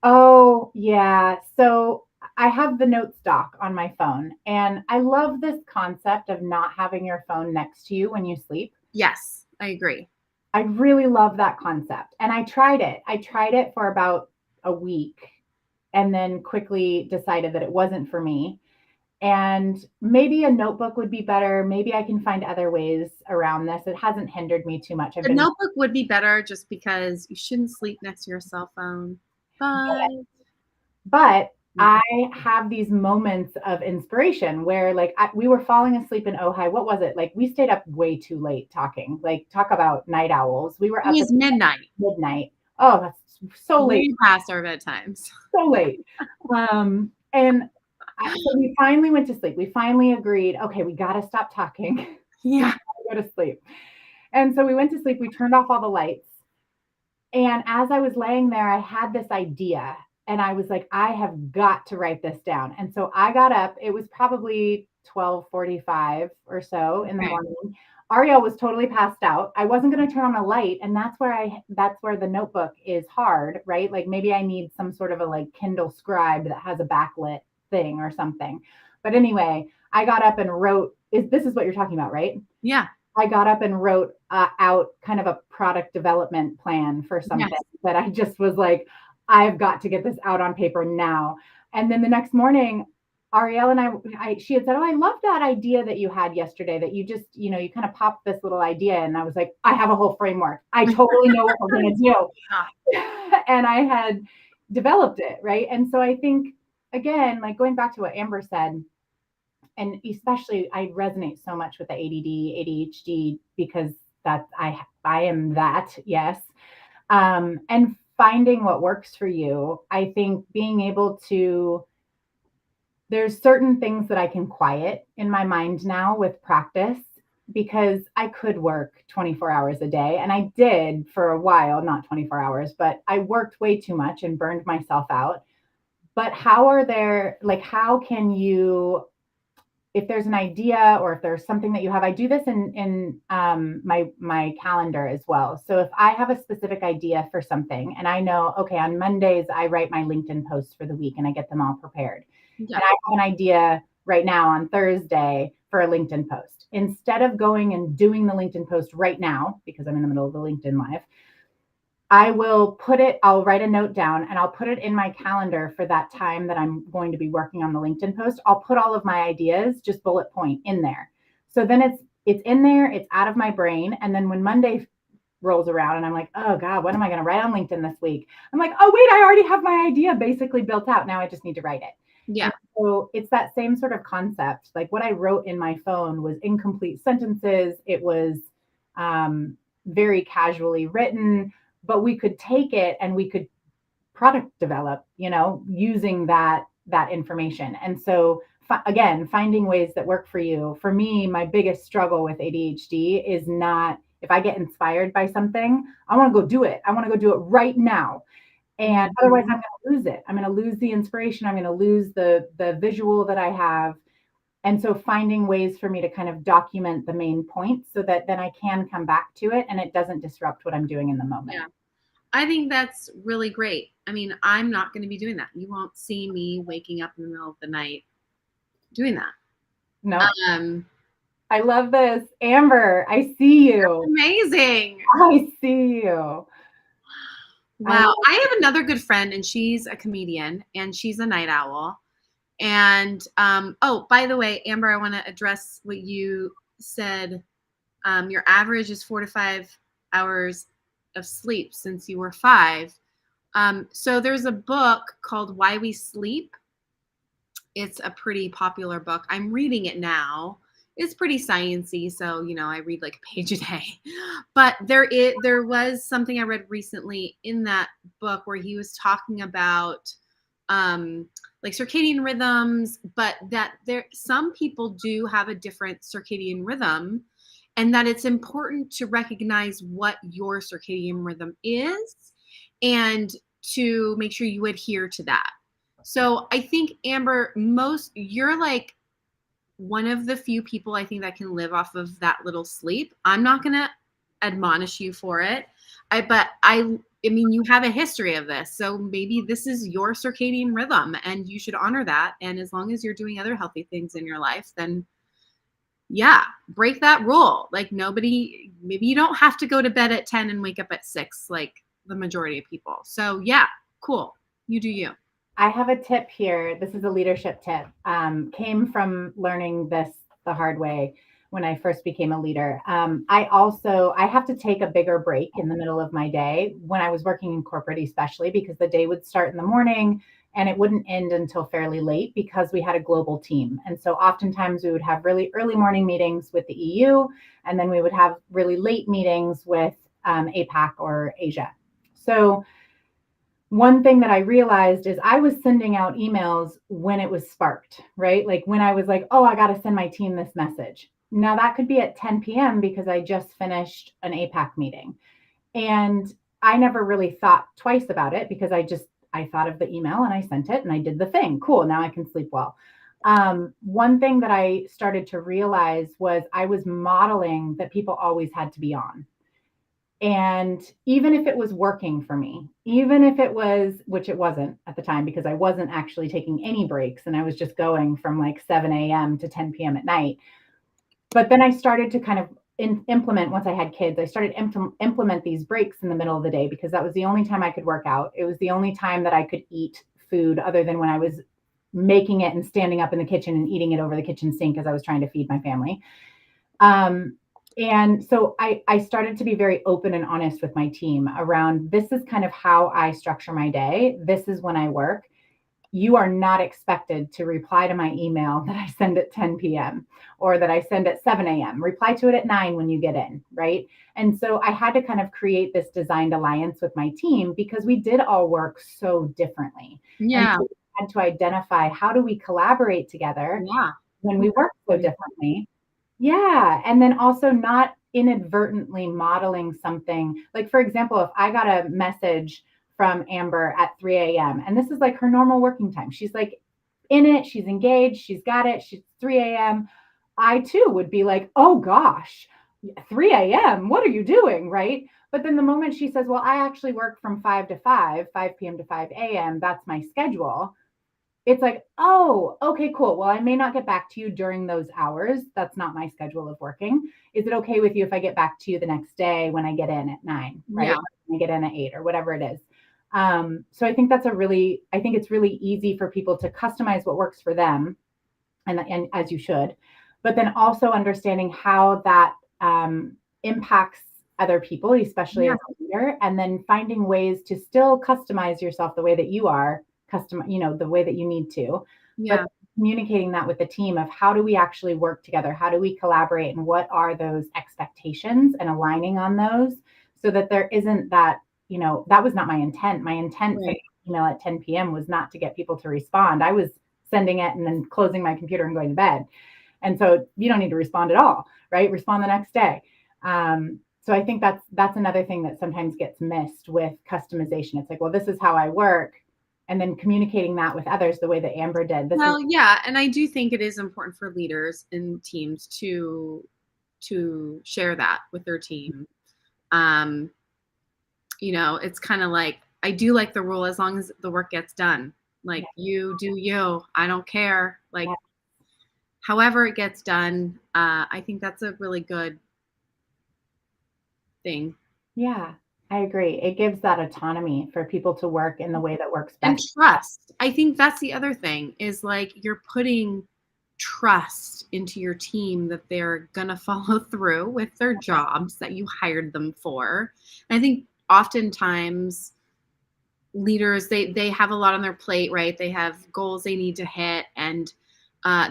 Oh, yeah. So I have the notes doc on my phone, and I love this concept of not having your phone next to you when you sleep. Yes, I agree. I really love that concept. And I tried it. I tried it for about a week and then quickly decided that it wasn't for me. And maybe a notebook would be better. Maybe I can find other ways around this. It hasn't hindered me too much. A notebook would be better just because you shouldn't sleep next to your cell phone. But I have these moments of inspiration where like we were falling asleep in Ojai. What was it? Like we stayed up way too late talking, like talk about night owls. We were up at midnight. Oh, that's so late. We passed our bedtimes. So late. And so we finally went to sleep. We finally agreed, okay, we got to stop talking. Yeah. Go to sleep. And so we went to sleep. We turned off all the lights. And as I was laying there, I had this idea. And I was like, I have got to write this down. And so I got up. It was probably 12:45 or so in the morning. Ariel was totally passed out. I wasn't going to turn on a light. And that's where the notebook is hard, right? Like maybe I need some sort of a like Kindle Scribe that has a backlit thing or something. But anyway, I got up and wrote, this is what you're talking about, right? Yeah. I got up and wrote out kind of a product development plan for something that I just was like, I've got to get this out on paper now. And then the next morning, Ariel and she had said, "Oh, I love that idea that you had yesterday that you just, you kind of popped this little idea." And I was like, "I have a whole framework. I totally know what we're going to do." And I had developed it. Right. And so I think, again, like going back to what Amber said, and especially I resonate so much with the ADD, ADHD, because I am that, yes. And finding what works for you. I think being able to there's certain things that I can quiet in my mind now with practice, because I could work 24 hours a day. And I did for a while, not 24 hours, but I worked way too much and burned myself out. But how can you, if there's an idea or if there's something that you have, I do this in my calendar as well. So if I have a specific idea for something and I know, okay, on Mondays I write my LinkedIn posts for the week and I get them all prepared. Yeah. And I have an idea right now on Thursday for a LinkedIn post. Instead of going and doing the LinkedIn post right now, because I'm in the middle of the LinkedIn live, I'll write a note down and I'll put it in my calendar for that time that I'm going to be working on the LinkedIn post. I'll put all of my ideas, just bullet point, in there. So then it's in there, it's out of my brain. And then when Monday rolls around and I'm like, oh God, what am I going to write on LinkedIn this week? I'm like, oh wait, I already have my idea basically built out. Now I just need to write it. Yeah. And so it's that same sort of concept. Like what I wrote in my phone was incomplete sentences. It was very casually written, but we could take it and we could product develop, using that information. And so again, finding ways that work for you. For me, my biggest struggle with ADHD is not, if I get inspired by something, I want to go do it. I want to go do it right now. And otherwise I'm going to lose it. I'm going to lose the inspiration. I'm going to lose the visual that I have. And so finding ways for me to kind of document the main points so that then I can come back to it and it doesn't disrupt what I'm doing in the moment. Yeah. I think that's really great. I mean, I'm not going to be doing that. You won't see me waking up in the middle of the night doing that. No. I love this. Amber, I see you. Amazing. I see you. Wow. I have another good friend and she's a comedian and she's a night owl. And oh, by the way, Amber, I want to address what you said. Your average is 4 to 5 hours of sleep since you were 5. So there's a book called Why We Sleep. It's a pretty popular book. I'm reading it now. It's pretty sciencey, so I read like a page a day. But there was something I read recently in that book where he was talking about like circadian rhythms, but that some people do have a different circadian rhythm, and that it's important to recognize what your circadian rhythm is and to make sure you adhere to that. So I think, Amber, you're like one of the few people I think that can live off of that little sleep. I'm not going to admonish you for it. I mean, you have a history of this, so maybe this is your circadian rhythm and you should honor that. And as long as you're doing other healthy things in your life, then yeah, break that rule. Like maybe you don't have to go to bed at 10 and wake up at 6, like the majority of people. So yeah, cool. You do you. I have a tip here. This is a leadership tip. Came from learning this the hard way when I first became a leader. I have to take a bigger break in the middle of my day when I was working in corporate, especially because the day would start in the morning and it wouldn't end until fairly late because we had a global team. And so oftentimes we would have really early morning meetings with the EU, and then we would have really late meetings with APAC or Asia. So one thing that I realized is I was sending out emails when it was sparked, right? Like when I was like, oh, I got to send my team this message. Now that could be at 10 p.m. because I just finished an APAC meeting. And I never really thought twice about it because I thought of the email and I sent it and I did the thing. Cool. Now I can sleep well. One thing that I started to realize was I was modeling that people always had to be on. And even if it was working for me, even if it was, which it wasn't at the time because I wasn't actually taking any breaks and I was just going from like 7 a.m. to 10 p.m. at night. But then I started to kind of implement, once I had kids, I started to implement these breaks in the middle of the day because that was the only time I could work out. It was the only time that I could eat food other than when I was making it and standing up in the kitchen and eating it over the kitchen sink as I was trying to feed my family. And so I started to be very open and honest with my team around, this is kind of how I structure my day. This is when I work. You are not expected to reply to my email that I send at 10 p.m. or that I send at 7 a.m. Reply to it at 9 when you get in, right? And so I had to kind of create this designed alliance with my team because we did all work so differently. And Yeah. so we had to identify, how do we collaborate together Yeah. when we work so differently? Yeah. And then also not inadvertently modeling something. Like, for example, if I got a message from Amber at 3 a.m., and this is like her normal working time, she's like in it, she's engaged, she's got it, she's 3 a.m. I too would be like, oh gosh, 3 a.m., what are you doing? Right. But then the moment she says, well, I actually work from 5 to 5 p.m. to 5 a.m., that's my schedule, it's like, oh, okay, cool. Well, I may not get back to you during those hours. That's not my schedule of working. Is it okay with you if I get back to you the next day when I get in at 9, right? Yeah. When I get in at 8 or whatever it is. So I think I think it's really easy for people to customize what works for them, and as you should, but then also understanding how that impacts other people, especially Yeah. as a leader, and then finding ways to still customize yourself the way that you are the way that you need to, but Yeah. communicating that with the team of, how do we actually work together? How do we collaborate? And what are those expectations, and aligning on those, so that there isn't that, that was not my intent. My intent for Right. the email at 10 p.m. was not to get people to respond. I was sending it and then closing my computer and going to bed. And so you don't need to respond at all, right? Respond the next day. So I think that's another thing that sometimes gets missed with customization. It's like, well, this is how I work, and then communicating that with others the way that Amber did. Well, yeah, and I do think it is important for leaders and teams to share that with their team. Um, it's kind of like, I do like the rule, as long as the work gets done. Like, you do you. I don't care. Like, however it gets done. I think that's a really good thing. Yeah, I agree. It gives that autonomy for people to work in the way that works And best. trust. I think that's the other thing, is like, you're putting trust into your team that they're going to follow through with their jobs that you hired them for. And I think oftentimes leaders, they have a lot on their plate, right? They have goals they need to hit, and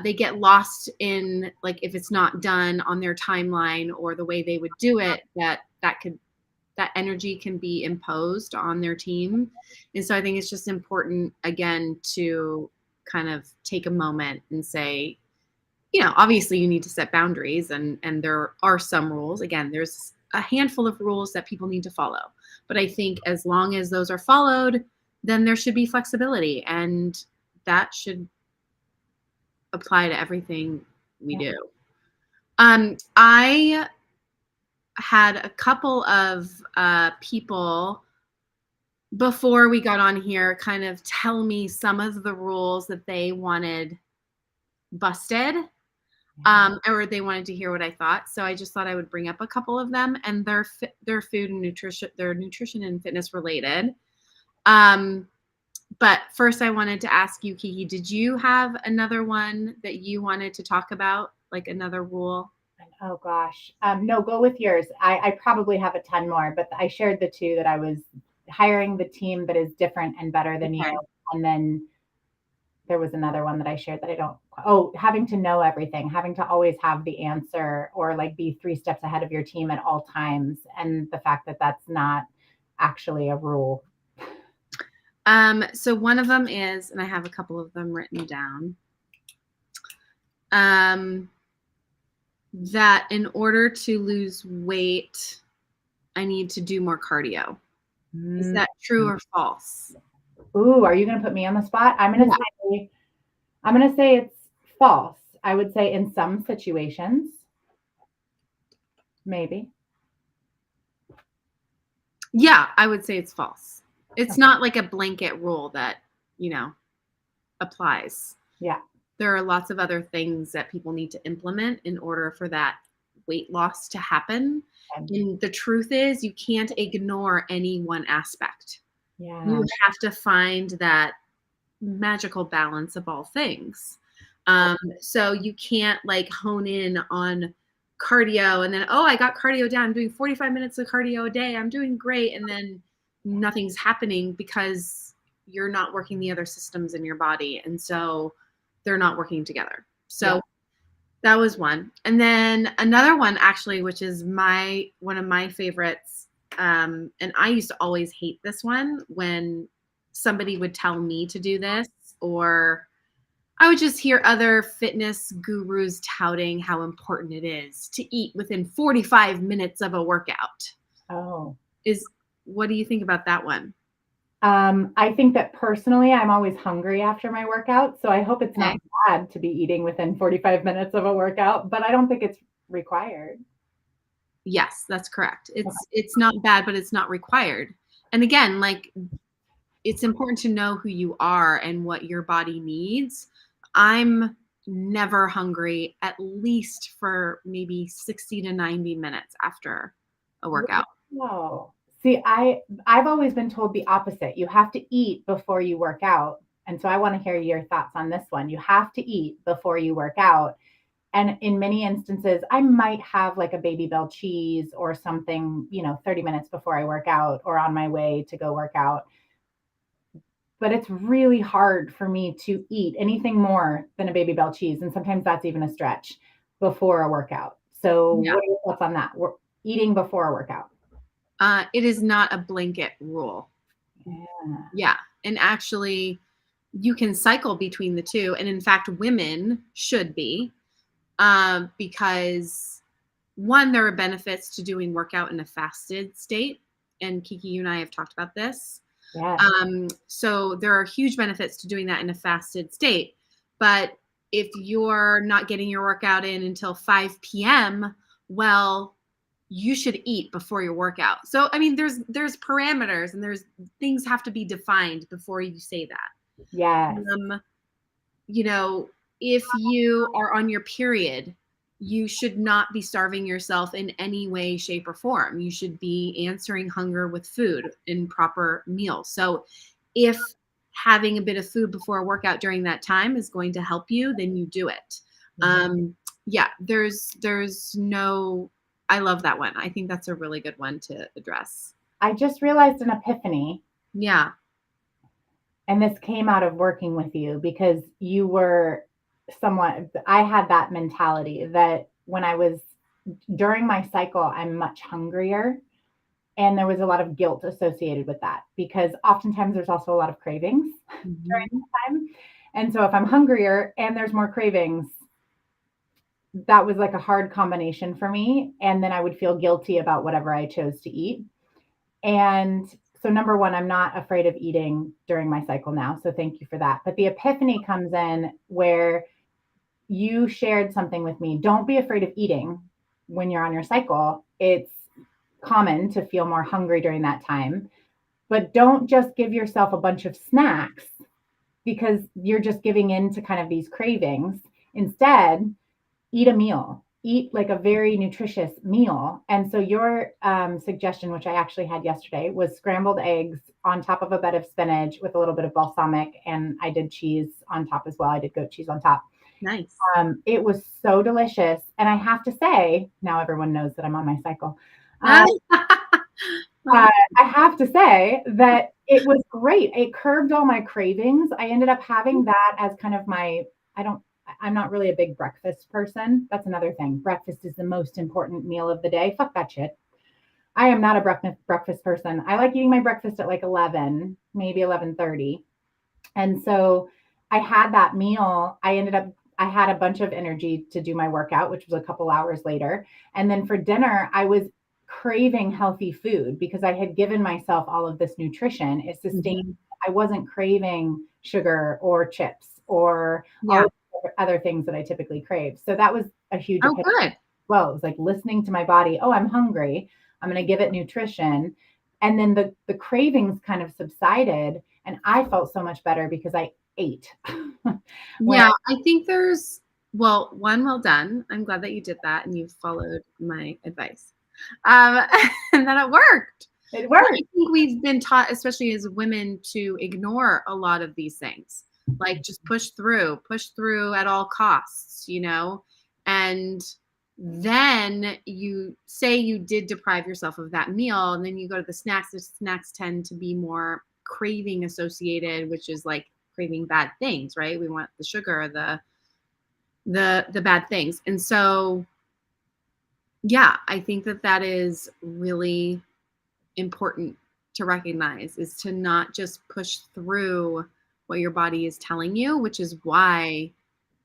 they get lost in, like, if it's not done on their timeline or the way they would do it, that energy can be imposed on their team. And so I think it's just important, again, to kind of take a moment and say, obviously you need to set boundaries, and there are some rules. Again, there's a handful of rules that people need to follow. But I think as long as those are followed, then there should be flexibility, and that should apply to everything we do. I had a couple of people before we got on here kind of tell me some of the rules that they wanted busted, or they wanted to hear what I thought. So I just thought I would bring up a couple of them, and they're food and nutrition, they're nutrition and fitness related. But first I wanted to ask you, Kiki, did you have another one that you wanted to talk about, like another rule? Oh gosh. No, go with yours. I probably have a ton more, but I shared the two, that I was hiring the team that is different and better than Okay. you. And then there was another one that I shared that I don't, oh, having to know everything, having to always have the answer, or like be 3 steps ahead of your team at all times. And the fact that that's not actually a rule. So one of them is, and I have a couple of them written down, that in order to lose weight, I need to do more cardio. Is that true or false? Ooh, are you going to put me on the spot? I'm going to say it's false. I would say in some situations, maybe. Yeah, I would say it's false. It's not like a blanket rule that, applies. Yeah. There are lots of other things that people need to implement in order for that weight loss to happen. And the truth is, you can't ignore any one aspect. Yeah. You have to find that magical balance of all things. So you can't like hone in on cardio and then, oh, I got cardio down. I'm doing 45 minutes of cardio a day. I'm doing great. And then nothing's happening because you're not working the other systems in your body. And so they're not working together. So Yeah. that was one. And then another one actually, which is one of my favorites. And I used to always hate this one when somebody would tell me to do this, or I would just hear other fitness gurus touting how important it is to eat within 45 minutes of a workout. Oh. What do you think about that one? I think that personally, I'm always hungry after my workout. So I hope it's Okay. not bad to be eating within 45 minutes of a workout, but I don't think it's required. Yes, that's correct. Okay. It's not bad, but it's not required. And again, like it's important to know who you are and what your body needs. I'm never hungry at least for maybe 60 to 90 minutes after a workout. Whoa. See, I've always been told the opposite. You have to eat before you work out. And so I want to hear your thoughts on this one. You have to eat before you work out. And in many instances, I might have like a Baby Bell cheese or something, 30 minutes before I work out or on my way to go work out. But it's really hard for me to eat anything more than a Baby Bell cheese. And sometimes that's even a stretch before a workout. So, Yeah. what are your thoughts on that? We're eating before a workout. It is not a blanket rule. Yeah. Yeah. And actually, you can cycle between the two. And in fact, women should be, because one, there are benefits to doing workout in a fasted state. And Kiki, you and I have talked about this. Yeah. So there are huge benefits to doing that in a fasted state. But if you're not getting your workout in until 5 p.m., well, you should eat before your workout. So, I mean, there's parameters and there's things have to be defined before you say that. Yes. You know, if you are on your period, you should not be starving yourself in any way, shape, or form. You should be answering hunger with food in proper meals. So if having a bit of food before a workout during that time is going to help you, then you do it. Yeah, there's no, I love that one. I think that's a really good one to address. I just realized an epiphany, Yeah. and this came out of working with you because you were somewhat, I had that mentality that when I was during my cycle, I'm much hungrier. And there was a lot of guilt associated with that because oftentimes there's also a lot of cravings during Mhm. that time. And so if I'm hungrier and there's more cravings, that was like a hard combination for me. And then I would feel guilty about whatever I chose to eat. And so, number one, I'm not afraid of eating during my cycle now. So, thank you for that. But the epiphany comes in where you shared something with me. Don't be afraid of eating when you're on your cycle. It's common to feel more hungry during that time, but don't just give yourself a bunch of snacks because you're just giving in to kind of these cravings. Instead, eat a meal, eat like a very nutritious meal. And so your suggestion, which I actually had yesterday, was scrambled eggs on top of a bed of spinach with a little bit of balsamic. And I did cheese on top as well. I did goat cheese on top. Nice. It was so delicious. And I have to say, now everyone knows that I'm on my cycle. Uh, I have to say that it was great. It curbed all my cravings. I ended up having that as kind of I'm not really a big breakfast person. That's another thing. Breakfast is the most important meal of the day. Fuck that shit. I am not a breakfast person. I like eating my breakfast at like 11, maybe 11:30. And so I had that meal. I had a bunch of energy to do my workout, which was a couple hours later. And then for dinner, I was craving healthy food because I had given myself all of this nutrition. It sustained, Mhm. I wasn't craving sugar or chips or all Yeah. of the other things that I typically crave. So that was a huge Oh, epiphany. good. Well, it was like listening to my body. Oh, I'm hungry. I'm going to give it nutrition. And then the cravings kind of subsided. And I felt so much better because I ate. when Yeah, I think well, one, well done. I'm glad that you did that and you followed my advice. Um, and that it worked. it Well, worked. I think we've been taught, especially as women, to ignore a lot of these things. Like just push through at all costs, you know? And then you say you did deprive yourself of that meal, and then you go to the snacks. The snacks tend to be more craving associated, which is like craving bad things, right? We want the sugar, the bad things. And so yeah, I think that that is really important to recognize, is to not just push through what your body is telling you, which is why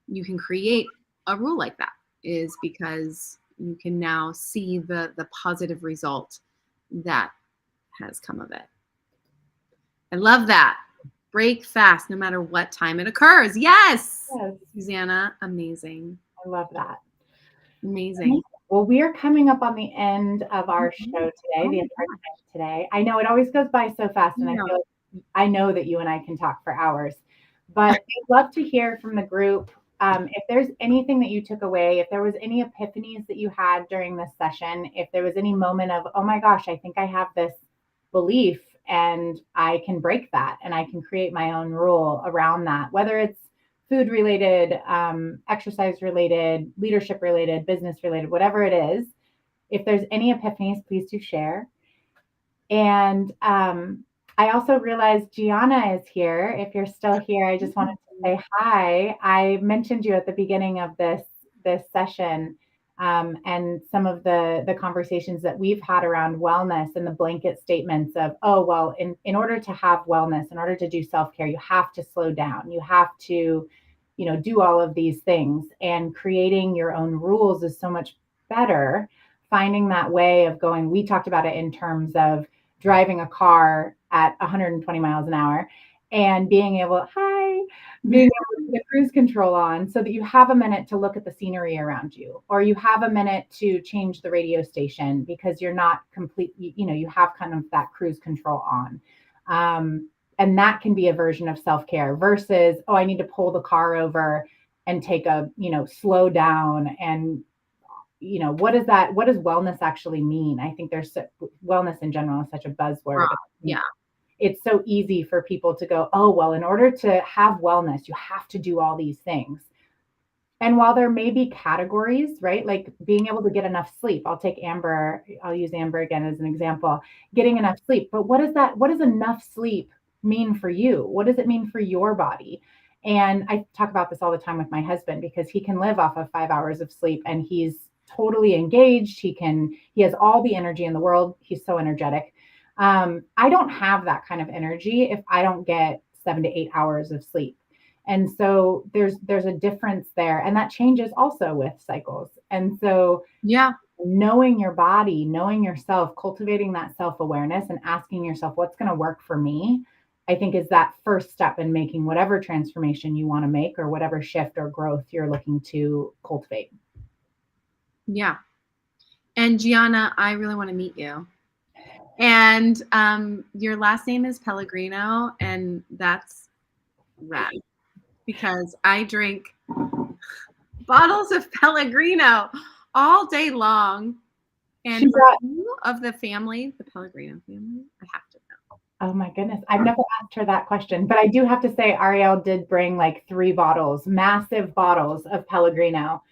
you can create a rule like that, is because you can now see the positive result that has come of it. I love that. Break fast no matter what time it occurs. Yes. Yes, Susanna, amazing. I love that. Amazing. Well, we are coming up on the end of our show Mhm. today, Oh the my end of our gosh. time today. I know it always goes by so fast, and Yeah. I know that you and I can talk for hours. But I'd love to hear from the group, if there's anything that you took away, if there was any epiphanies that you had during this session, if there was any moment of, oh my gosh, I think I have this belief and I can break that and I can create my own rule around that, whether it's food related, exercise related, leadership related, business related, whatever it is. If there's any epiphanies, please do share. And I also realized Gianna is here. If you're still here, I just wanted to say hi. I mentioned you at the beginning of this session, and some of the conversations that we've had around wellness and the blanket statements of, oh well, in order to have wellness, in order to do self-care, you have to slow down. You have to, do all of these things. And creating your own rules is so much better. Finding that way of going, we talked about it in terms of driving a car at 120 miles an hour and being able to put the cruise control on so that you have a minute to look at the scenery around you, or you have a minute to change the radio station because you're not completely, you have kind of that cruise control on. And that can be a version of self-care versus, oh, I need to pull the car over and take a, slow down. And what is that, what does wellness actually mean? I think wellness in general is such a buzzword. Yeah. It's so easy for people to go, oh well, in order to have wellness you have to do all these things. And while there may be categories, right, like being able to get enough sleep, I'll use Amber again as an example, getting enough sleep. But what does enough sleep mean for you? What does it mean for your body? And I talk about this all the time with my husband because he can live off of 5 hours of sleep and he's totally engaged. He has all the energy in the world. He's so energetic. I don't have that kind of energy if I don't get 7 to 8 hours of sleep. And so there's a difference there, and that changes also with cycles. And so Yeah. knowing your body, knowing yourself, cultivating that self-awareness and asking yourself what's going to work for me, I think is that first step in making whatever transformation you want to make or whatever shift or growth you're looking to cultivate. Yeah. And Gianna, I really want to meet you. And your last name is Pellegrino, and that's rad because I drink bottles of Pellegrino all day long. And for you of the family, the Pellegrino family, I have to know. Oh my goodness. I've never asked her that question, but I do have to say Ariel did bring like 3 bottles, massive bottles of Pellegrino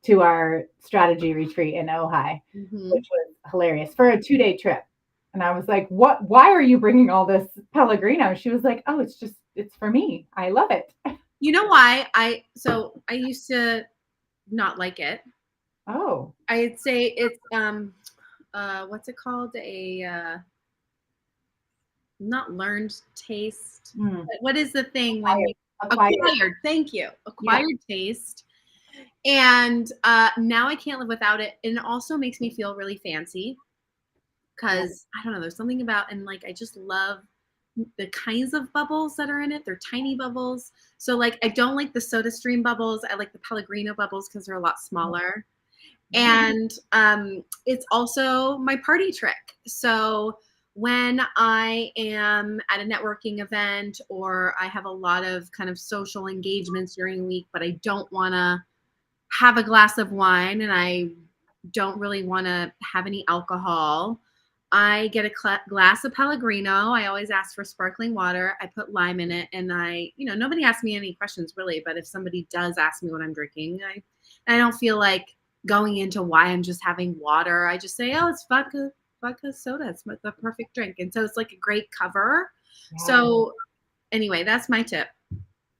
to our strategy retreat in Ojai, which was hilarious for a 2-day trip. And I was like, why are you bringing all this Pellegrino? She was like, oh, it's for me. I love it. You know why? I used to not like it. Oh. I'd say it's what's it called? Not learned taste. What is the thing when you acquired? Thank you. Acquired taste. And now I can't live without it. And it also makes me feel really fancy because I don't know, there's something about, and like I just love the kinds of bubbles that are in it. They're tiny bubbles. So like I don't like the Soda Stream bubbles. I like the Pellegrino bubbles because they're a lot smaller. And it's also my party trick. So when I am at a networking event or I have a lot of kind of social engagements during the week, but I don't want to have a glass of wine and I don't really want to have any alcohol, I get a glass of Pellegrino. I always ask for sparkling water. I put lime in it, and nobody asks me any questions really, but if somebody does ask me what I'm drinking, I don't feel like going into why I'm just having water. I just say, oh, it's vodka soda. It's the perfect drink. And so it's like a great cover. Yeah. So anyway, that's my tip.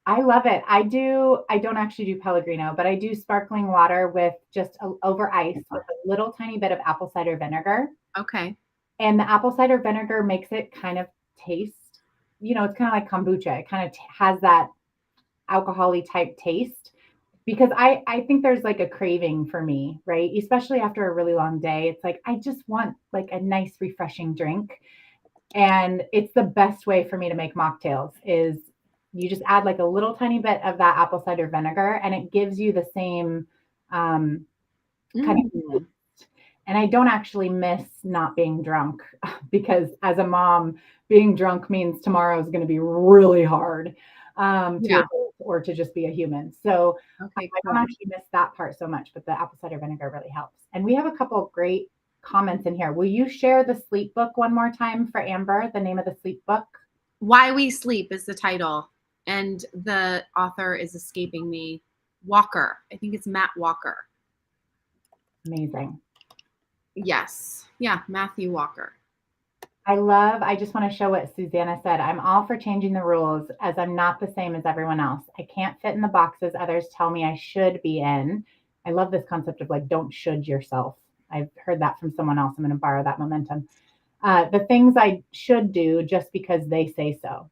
I love it. I don't actually do Pellegrino, but I do sparkling water with just over ice with a little tiny bit of apple cider vinegar. Okay. And the apple cider vinegar makes it kind of taste, it's kind of like kombucha. It kind of has that alcohol-y type taste because I think there's like a craving for me, right? Especially after a really long day. It's like, I just want like a nice, refreshing drink. And it's the best way for me to make mocktails is you just add like a little tiny bit of that apple cider vinegar and it gives you the same kind of taste. And I don't actually miss not being drunk because as a mom, being drunk means tomorrow is going to be really hard to adult or to just be a human. So okay, I don't actually miss that part so much, but the apple cider vinegar really helps. And we have a couple of great comments in here. Will you share the sleep book one more time for Amber, the name of the sleep book? Why We Sleep is the title. And the author is escaping me. Walker. I think it's Matt Walker. Amazing. Yes. Yeah, Matthew Walker. I just want to show what Susanna said. I'm all for changing the rules as I'm not the same as everyone else. I can't fit in the boxes others tell me I should be in. I love this concept of like, don't should yourself. I've heard that from someone else. I'm going to borrow that momentum. The things I should do just because they say so.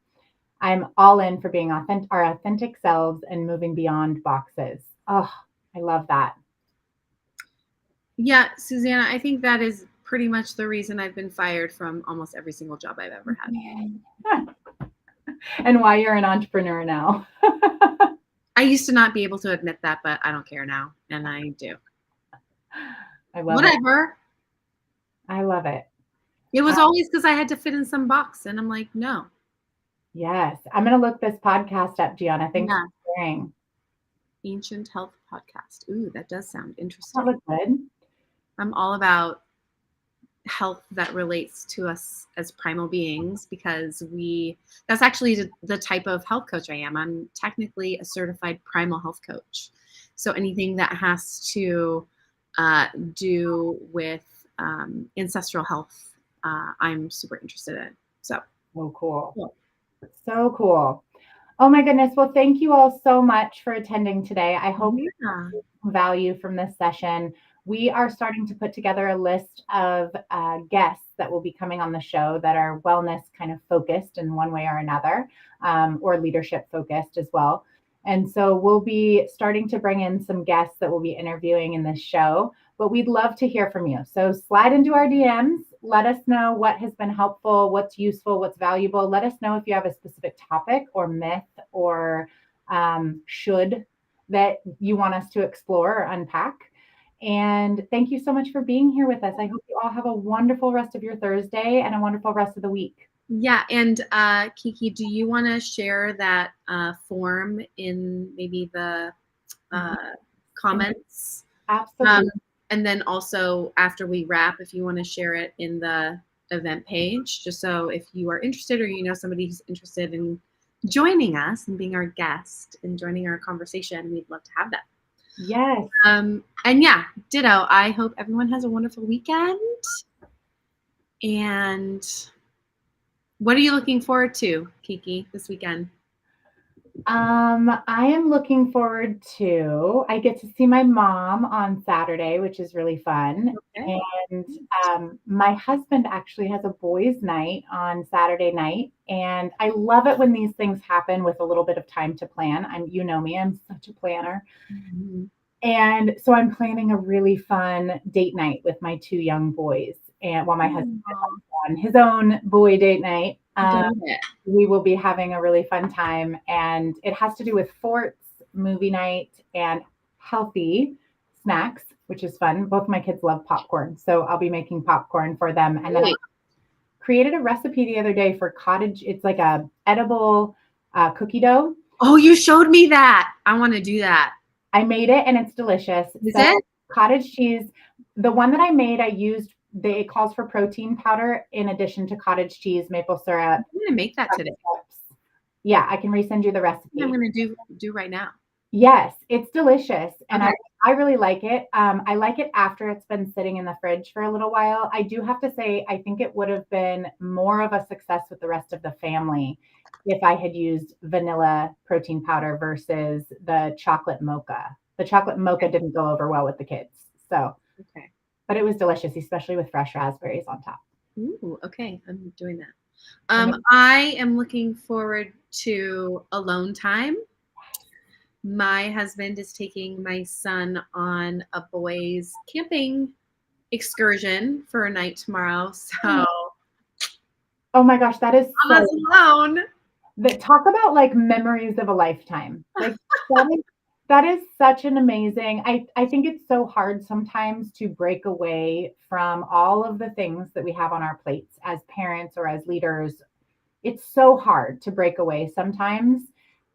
I'm all in for being our authentic selves and moving beyond boxes. Oh, I love that. Yeah, Susanna, I think that is pretty much the reason I've been fired from almost every single job I've ever had. And why you're an entrepreneur now. I used to not be able to admit that, but I don't care now, and I do. I love Whatever. it. I love it. It was always because I had to fit in some box, and I'm like, no. Yes. I'm going to look this podcast up, Gianna. Thanks for sharing. Ancient Health Podcast. Ooh, that does sound interesting. That looks good. I'm all about health that relates to us as primal beings because that's actually the type of health coach I am. I'm technically a certified primal health coach. So anything that has to do with ancestral health, I'm super interested in. So cool. So cool. Oh my goodness. Well, thank you all so much for attending today. I hope you got some value from this session. We are starting to put together a list of guests that will be coming on the show that are wellness kind of focused in one way or another, or leadership focused as well. And so we'll be starting to bring in some guests that we'll be interviewing in this show, but we'd love to hear from you. So slide into our DMs. Let us know what has been helpful, what's useful, what's valuable. Let us know if you have a specific topic or myth or should that you want us to explore or unpack. And thank you so much for being here with us. I hope you all have a wonderful rest of your Thursday and a wonderful rest of the week. Yeah. And Kiki, do you want to share that form in maybe the comments? Absolutely. And then also after we wrap, if you want to share it in the event page, just so if you are interested or you know somebody who's interested in joining us and being our guest and joining our conversation, we'd love to have that. Yes. And yeah, ditto. I hope everyone has a wonderful weekend. And what are you looking forward to, Kiki, this weekend? I am looking forward to, I get to see my mom on Saturday, which is really fun. Okay. And my husband actually has a boys' night on Saturday night. And I love it when these things happen with a little bit of time to plan. You know me, I'm such a planner. Mm-hmm. And so I'm planning a really fun date night with my two young boys. And while my husband is on his own boy date night, we will be having a really fun time. And it has to do with forts, movie night, and healthy snacks, which is fun. Both my kids love popcorn. So I'll be making popcorn for them. And then I created a recipe the other day for cottage. It's like a edible cookie dough. Oh, you showed me that. I want to do that. I made it and it's delicious. Is it? Cottage cheese. The one that I made, I used it calls for protein powder in addition to cottage cheese, maple syrup. I'm gonna make that today. Yeah, I can resend you the recipe. I'm gonna do right now. Yes, it's delicious, and Okay. I really like it. I like it after it's been sitting in the fridge for a little while. I do have to say, I think it would have been more of a success with the rest of the family if I had used vanilla protein powder versus the chocolate mocha. The chocolate mocha didn't go over well with the kids. So, Okay. but it was delicious, especially with fresh raspberries on top. Ooh, okay. I'm doing that. Amazing. I am looking forward to alone time. My husband is taking my son on a boys' camping excursion for a night tomorrow. So Oh my gosh, that is I'm so alone. talk about like memories of a lifetime. Like that is such an amazing. I think it's so hard sometimes to break away from all of the things that we have on our plates as parents or as leaders. It's so hard to break away sometimes.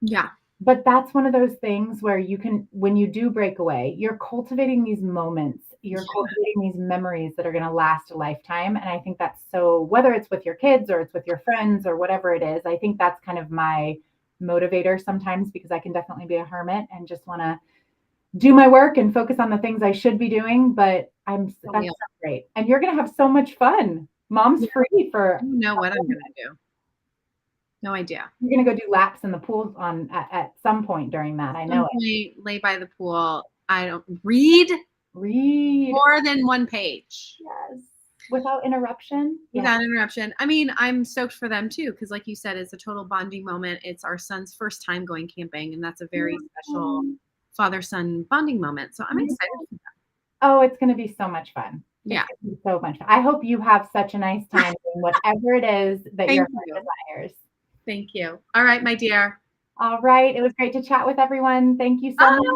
Yeah. But that's one of those things where you can, when you do break away, you're cultivating these moments, you're cultivating these memories that are going to last a lifetime. And I think that's so, whether it's with your kids or it's with your friends or whatever it is, I think that's kind of my motivator sometimes, because I can definitely be a hermit and just want to do my work and focus on the things I should be doing. But that's so great. And you're going to have so much fun. Mom's free for. You know what I'm going to do. No idea. You're going to go do laps in the pool at some point during that. I know it. Lay by the pool. I don't read more than one page. Yes. Without interruption. Without interruption. I mean, I'm stoked for them too, because like you said, it's a total bonding moment. It's our son's first time going camping, and that's a very special father-son bonding moment. So I'm excited for that. Oh, it's going to be so much fun. Yeah. So much fun. I hope you have such a nice time doing whatever it is that your heart desires. Thank you. All right, my dear. All right. It was great to chat with everyone. Thank you so much.